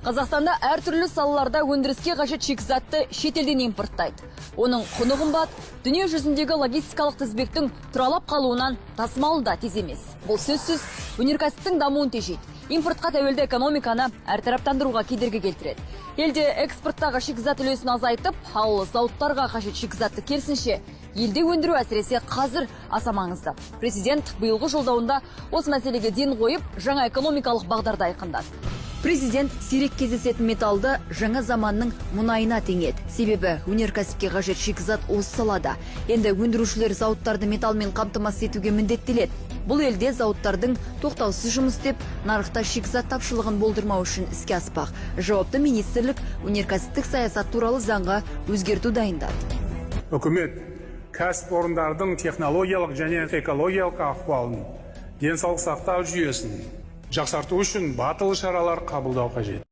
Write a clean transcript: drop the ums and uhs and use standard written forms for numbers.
Қазақстанда әртүрлі салаларда өндіріске қажет шикізатты шетелден импорттайды. Оның құны қымбат, дүние жүзіндегі логистикалық тізбектің тұралап қалуынан тасымалы да тез емес. Бұл сөзсіз өнеркәсіптің дамуын тежейді. Импортқа тәуелді экономиканы әртараптандыруға кедергі келтіреді. Елде экспорттағы шикізат үлесін азайтып, ал зауыттарға қажет шикізатты керісінше елде өндіру әсіресе қазір аса маңызды. Президент биылғы жолдауында осы мәселеге ден қойып, жаңа экономикалық бағдарды айқындады. Президент сирек кездесетін металды жаңа заманның мұнайына теңеді. Себебі өнеркәсіпке қажет шикізат осы салада. Енді өндірушілер зауыттарды металмен қамтамасыз етуге міндеттеледі. Бұл елде зауыттардың тоқтаусыз жұмыс істеп, нарықта шикізат тапшылығын болдырмау үшін іске аспақ. Жауапты министрлік өнеркәсіптік саясат туралы заңға өзгерту дайындады. Үкімет кәсіпорындардың технологиялық және экологиялық ахуалын, денсаулық сақтау жүйесін жақсарту үшін батыл шаралар қабылдау қажет.